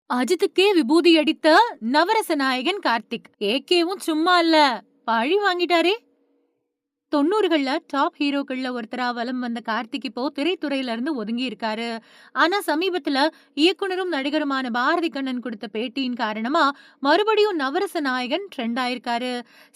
அஜித்துக்கே விபூதி அடித்த நவரச நாயகன் கார்த்திக். ஏகேவும் சும்மா இல்ல, பழி வாங்கிட்டாரே. 90கள்ல டாப் ஹீரோக்கள்ல ஒருத்தரா வலம் வந்த கார்த்திக் இப்போ திரைத்துறையில இருந்து ஒதுங்கி இருக்காரு. ஆனா சமீபத்துல இயக்குனரும் நடிகருமான பாரதி கண்ணன் கொடுத்த பேட்டியின் காரணமா மறுபடியும் நவரச நாயகன் ட்ரெண்ட் ஆயிருக்காரு.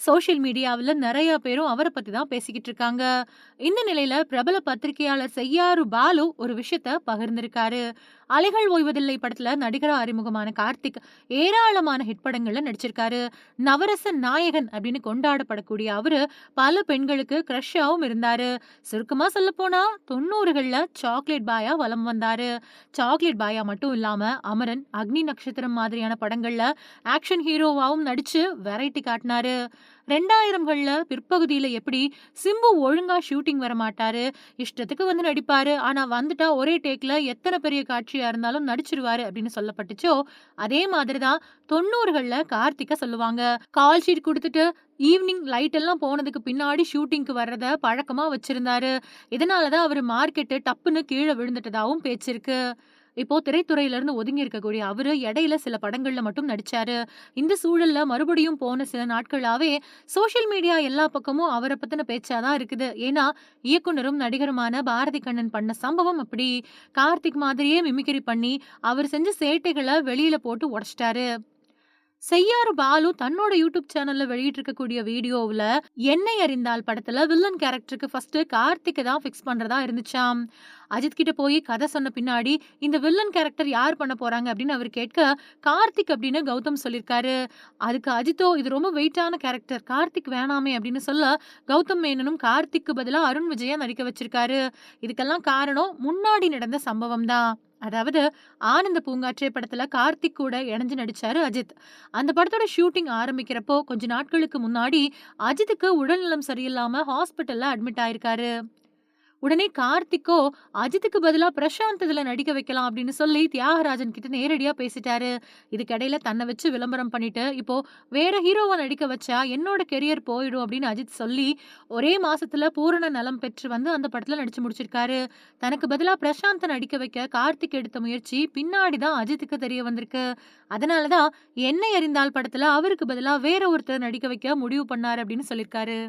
சோசியல் மீடியாவுல நிறைய பேரும் அவரை பத்தி தான் பேசிக்கிட்டு இருக்காங்க. இந்த நிலையில பிரபல பத்திரிகையாளர் செய்யாறு பாலு ஒரு விஷயத்த பகிர்ந்திருக்காரு. அலைகள் ஓய்வதில்லை படத்துல நடிகரா அறிமுகமான கார்த்திக் ஏராளமான ஹிட் படங்கள்ல நடிச்சிருக்காரு. நவரச நாயகன் அப்படின்னு கொண்டாடப்படக்கூடிய அவரு பல பெண்களுக்கு கிரஷாவும் இருந்தாரு. சுருக்கமா சொல்ல போனா 90கள்ல சாக்லேட் பாயா வலம் வந்தாரு. சாக்லேட் பாயா மட்டும் இல்லாம அமரன், அக்னி நட்சத்திரம் மாதிரியான படங்கள்ல ஆக்ஷன் ஹீரோவாவும் நடிச்சு வெரைட்டி காட்டினாரு. 2000கள்ல பிற்பகுதியில எப்படி சிம்பு ஒழுங்கா ஷூட்டிங் வர மாட்டாரு, இஷ்டத்துக்கு வந்து நடிப்பாரு, ஆனா வந்துட்டா ஒரே டேக்ல எத்தனை பெரிய காட்சியா இருந்தாலும் நடிச்சிருவாரு அப்படின்னு சொல்லப்பட்டுச்சோ, அதே மாதிரிதான் 90கள்ல கார்த்திக்க சொல்லுவாங்க. கால் ஷீட் குடுத்துட்டு ஈவினிங் லைட் எல்லாம் போனதுக்கு பின்னாடி ஷூட்டிங்க்கு வர்றத பழக்கமா வச்சிருந்தாரு. இதனாலதான் அவரு மார்க்கெட்டு டப்புன்னு கீழ விழுந்துட்டதாவும் பேச்சு இருக்கு. இப்போ திரைத்துறையில இருந்து ஒதுங்கி இருக்கக்கூடிய அவரு இடையில சில படங்கள்ல மட்டும் நடிச்சாரு. இந்த சூழல்ல மறுபடியும் போன சில நாட்களாவே சோசியல் மீடியா எல்லா பக்கமும் அவரை பத்தின பேச்சாதான் இருக்குது. ஏன்னா இயக்குனரும் நடிகருமான பாரதி கண்ணன் பண்ண சம்பவம் அப்படி. கார்த்திக் மாதிரியே மிமிக்ரி பண்ணி அவர் செஞ்ச சேட்டைகளை வெளியில போட்டு உடைச்சிட்டாரு. செய்யாறு பாலு தன்னோட யூடியூப் சேனல்ல வெளியிட்டு இருக்கக்கூடிய வீடியோவுல என்னை அறிந்தால் படத்துல வில்லன் கேரக்டருக்கு ஃபர்ஸ்ட் கார்த்திக் தான் பிக்ஸ் பண்றதா இருந்துச்சாம். அஜித் கிட்ட போய் கதை சொன்ன பின்னாடி இந்த வில்லன் கேரக்டர் யார் பண்ண போறாங்க அப்படின்னு அவர் கேட்க கார்த்திக் அப்படின்னு கௌதம் சொல்லிருக்காரு. அதுக்கு அஜித்தோ இது ரொம்ப வெயிட்டான கேரக்டர், கார்த்திக் வேணாமே அப்படின்னு சொல்ல கௌதம் மேனனும் கார்த்திக்கு பதிலா அருண் விஜயா நடிக்க வச்சிருக்காரு. இதுக்கெல்லாம் காரணம் முன்னாடி நடந்த சம்பவம் தான். அதாவது ஆனந்த பூங்காற்றே படத்துல கார்த்திக் கூட இணைஞ்சு நடிச்சாரு அஜித். அந்த படத்தோட ஷூட்டிங் ஆரம்பிக்கிறப்போ கொஞ்ச நாட்களுக்கு முன்னாடி அஜித்துக்கு உடல்நலம் சரியில்லாம ஹாஸ்பிட்டல்ல அட்மிட் ஆயிருக்காரு. உடனே கார்த்திக்கோ அஜித்துக்கு பதிலா பிரசாந்த் இதுல நடிக்க வைக்கலாம் அப்படின்னு சொல்லி தியாகராஜன் கிட்ட நேரடியா பேசிட்டாரு. இதுக்கிடையில தன்னை வச்சு விளம்பரம் பண்ணிட்டு இப்போ வேற ஹீரோவா நடிக்க வச்சா என்னோட கெரியர் போயிடும் அப்படின்னு அஜித் சொல்லி ஒரே மாசத்துல பூரண நலம் பெற்று வந்து அந்த படத்துல நடிச்சு முடிச்சிருக்காரு. தனக்கு பதிலா பிரசாந்த் நடிக்க வைக்க கார்த்திக் எடுத்த முயற்சி பின்னாடிதான் அஜித்துக்கு தெரிய வந்திருக்கு. அதனாலதான் என்னை அறிந்தால் படத்துல அவருக்கு பதிலா வேற ஒருத்தர் நடிக்க வைக்க முடிவு பண்ணாரு அப்படின்னு சொல்லியிருக்காரு.